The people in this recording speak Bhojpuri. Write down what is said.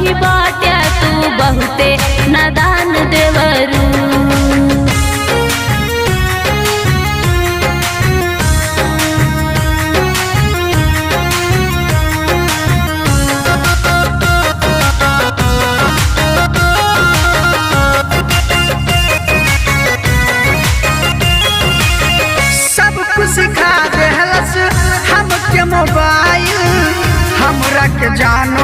कही बाटे तू बहुते नादान देवरू। सिखा देहलस हमके मोबाइल, हमरा के जानो